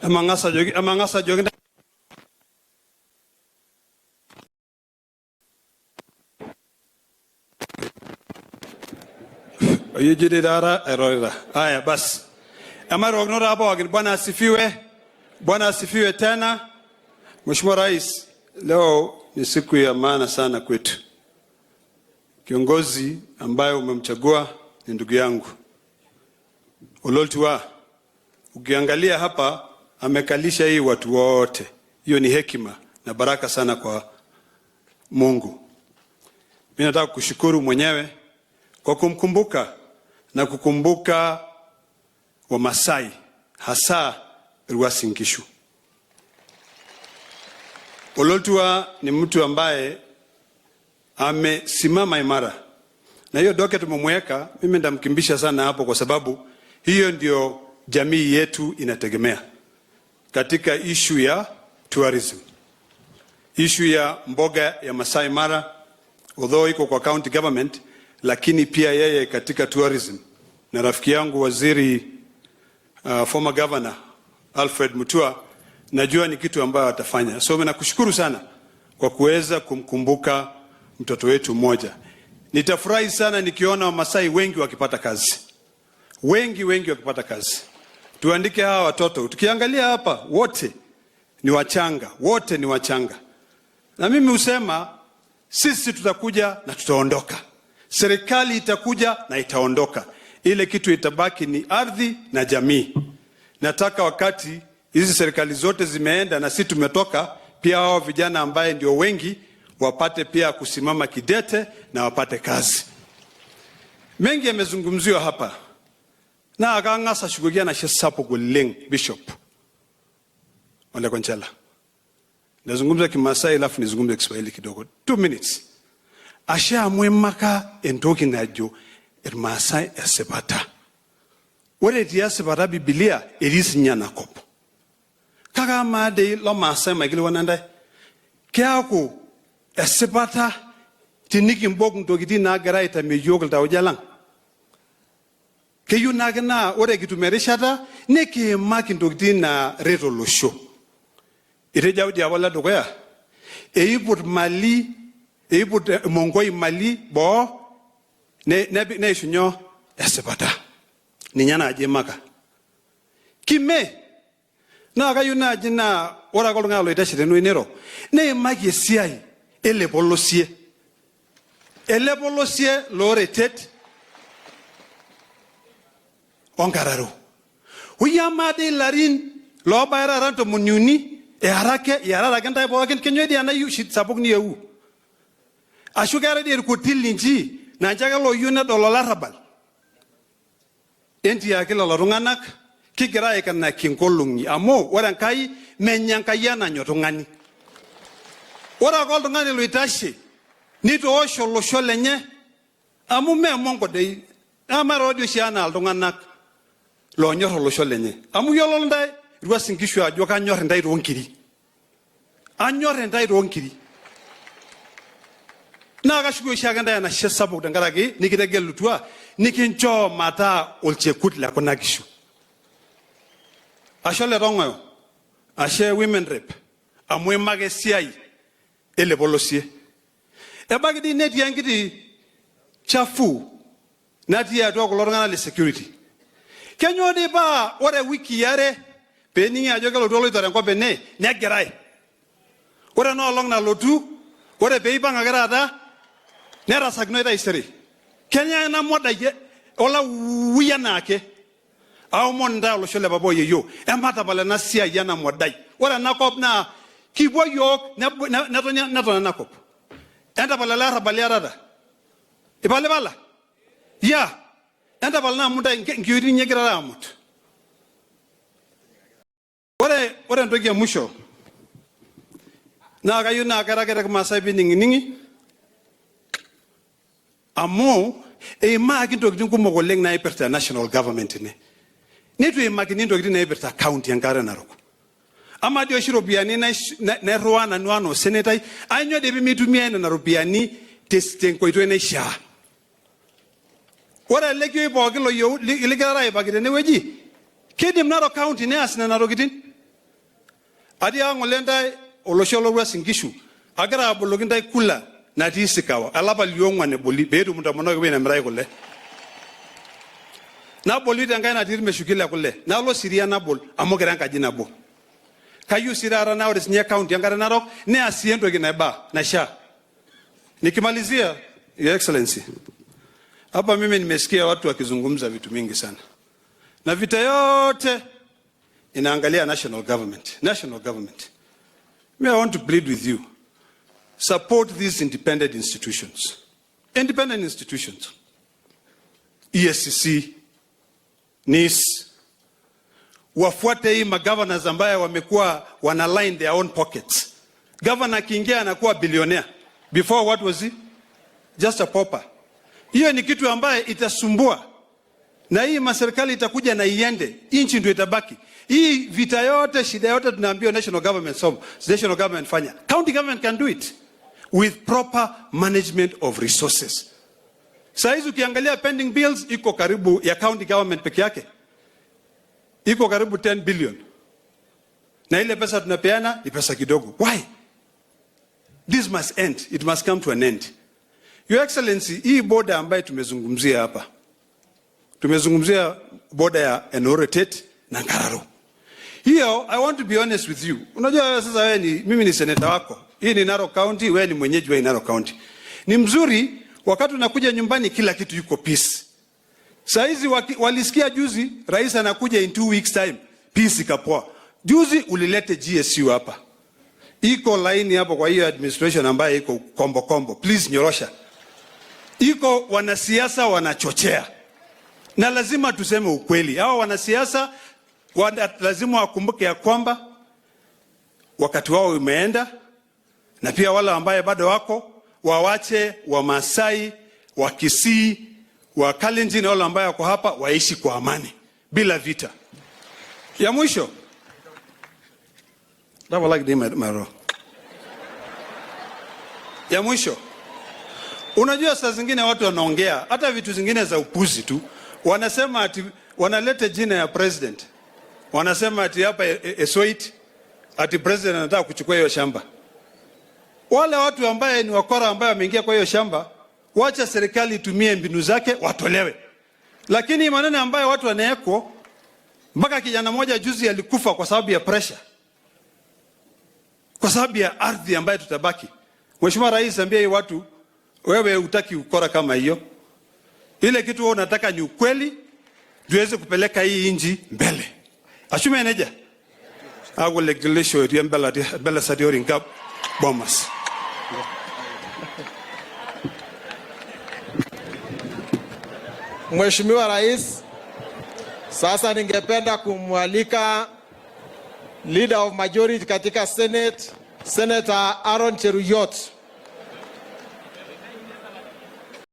amangasa jogi yejide dara erora haya basi amaro gnora hapo wageni bwana asifiwe tena. Mheshimiwa Rais, leo ni siku ya maana sana kwetu. Kiongozi ambaye umemchagua ni ndugu yangu Ololtua. Ukiangalia hapa amekalisha hii watu wote. Hiyo ni hekima na baraka sana kwa Mungu. Mimi nataka kushukuru mwenyewe kwa kumkumbuka na kukumbuka Wamasai, hasa Uasin Gishu. Ololtua ni mtu ambaye amesimama imara. Na hiyo doke tumemweka, mimi ndamkimbisha sana hapo kwa sababu hiyo ndio jamii yetu inategemea. Katika issue ya tourism, issue ya mboga ya Masai Mara, although iko kwa county government, lakini pia yeye katika tourism. Na rafiki yangu waziri former governor Alfred Mutua, najua ni kitu ambayo atafanya. So mimi nakushukuru sana kwa kuweza kumkumbuka mtoto wetu mmoja. Nitafurahi sana nikiona Wamasai wengi wakipata kazi. Wengi wakipata kazi. Tuandike hawa watoto. Tukiangalia hapa wote ni wachanga. Na mimi husema sisi tutakuja na tutaondoka. Serikali itakuja na itaondoka. Ile kitu itabaki ni ardhi na jamii. Nataka wakati hizi serikali zote zimeenda na sisi tumetoka, pia hao vijana ambaye ndio wengi wapate pia kusimama kidete na wapate kazi. Mengi yamezungumziwa hapa. Na akangasa shugugia na shesapo guleng Bishop Ole Konchela. Nazungumza Kimasai alafu nizungumze Kiswahili kidogo. 2 minutes. Asha mwemaka entoki najo Masai esebata. Ore dia sebata Biblia erisi nyana kopo. Kaka maade lo Masai magili wananda. Kiako esebata tiniki mbok ntokiti na garaita mejogol tawajalang. Keyu nagana ore kitumerishata neki maki ntokiti na reto losho. Ireja dia wala dogoya. Eiput mongoi mali bo ne shunyo esebata. Ninyana aje maka. Kime na kayu na jina ora ko ngalo itashire no inero. Ne maki esiai ele bolosie lore tet ongararo. Uyamade larin lo bayra ranto munyuni yarara kenta ipo wakin kenyo di ana yushit sapok ni yewu. Ashugara di erkutil na njaga lo yuna dolola rabal. Enti ya kila lorunganak kigira ikana kinkolungi amo ora kai menyankayana nyotungani. Ora ko ngani lo itashi nito osho lo sholenye amu me mongo dei amaro dio shiana aldunganak lo nyor lo sholenye amu yolol ndai Uasin Gishu ajo ka nyor ndai ronkiri anyor ndai ronkiri na ga shugo shaga ndai na shesabu dangaragi nikitegellutwa nikincho mata olchekut la kona Gishu ashole rongo ashe women rep amwe magesiai ele bolosie ebagidi net yangidi chafu nati ya dogo lorangana le security kenyo de ba ore wiki yare peni ya joga lo dolo itare ko benne ne gerai ore no long na lotu ore be ibanga garada ne rasagno ita iseri kenya na moda ye ola wiya nake aw monda lo shole babo ye yo e mata bala na sia yana modai ore na kop na kibo yok na to na kop enda bala la rabali arada ibale bala ya enda bala na muda ngiri nyegira amut ore ndogi ya musho na kayu na karagera Masai biningi amo e ma kinto kinko mogoleng na iperta national government ne tu e ma kinto kinto na iperta county ngara Narok ama dio shirobiani na Rwanda nwano senator anyo de bi mitumia na robiani testen ko ito na sha ora legyo ibo kilo yo ligara iba kide ne weji Kidim Narok County neas na Narokitin. Adi angolenda olosholo wa singishu. Agara abologinda kula na tisikawa. Alaba liongwa ne boli beru mutamono kwa na mrai kule. Na boli tanga na tiri meshukila kule. Na lo siria na bol amogeranga jina bo. Kayu sirara na ores nya county angara Narok ne asiendo kina ba na sha. Nikimalizia, Your Excellency. Hapa mimi nimesikia watu wakizungumza vitu mingi sana. Na vita yote inaangalia national government. National government. I want to plead with you. Support these independent institutions. Independent institutions. ESCC, NIS. Wafuate hii magovernors ambaye wamekuwa wanaline their own pockets. Governor kiingia anakuwa billionaire. Before what was he? Just a pauper. Hiyo ni kitu ambaye itasumbua. Na hii maserikali itakuja na iende. Inchi ndio itabaki. Hii vita yote, shida yote tunaambiwa national government solve. National government fanya. County government can do it with proper management of resources. Saizi ukiangalia pending bills iko karibu ya county government peke yake. Iko karibu 10 billion. Na ile pesa tunapeana ni pesa kidogo. Why? This must end. It must come to an end. Your Excellency, hii border ambayo tumezungumzia hapa. Tumezungumzia border ya Enoretet na Ngararo. Hiyo, I want to be honest with you. Unajua sasa wewe mimi ni senator wako. Hii ni Narok County, wewe ni mwenyeji wa Narok County. Ni mzuri wakati unakuja nyumbani kila kitu yuko peace. Saizi walisikia juzi rais anakuja in 2 weeks time. Peace ikapoa. Juzi ulilete GSU hapa. Iko line hapo kwa hiyo administration ambayo iko kombo. Please nyorosha. Iko wanasiasa wanachochea. Na lazima tuseme ukweli. Hao wanasiasa lazima wakumbuke ya kwamba wakati wao umeenda, na pia wale ambaye bado wako wawache wa Masai, wa Kisii, wa Kalenjin na wale ambaye wako hapa waishi kwa amani bila vita. Ya mwisho. Ya mwisho. Unajua saa zingine watu wanaongea hata vitu zingine za upuzi tu. Wanasema ati wanalete jina ya president. Wanasema ati hapa Esoit ati president anataka kuchukua hiyo shamba. Wale watu ambaye ni wakora ambaye wameingia kwa hiyo shamba, wacha serikali itumie mbinu zake watolewe. Lakini maneno ambayo watu wanaeko, mpaka kijana mmoja juzi alikufa kwa sababu ya pressure. Kwa sababu ya ardhi ambayo tutabaki. Mheshimiwa Rais ambia watu, wewe hutaki ukora kama hiyo. Ile kitu wewe unataka ni ukweli, tuweze kupeleka hii inji mbele. Ashume eneja. Ago legislation ya mbele sadiori nkab BOMAS. Mheshimiwa Rais, sasa ningependa kumwalika Leader of Majority katika Senate, Senator Aaron Cheruyot.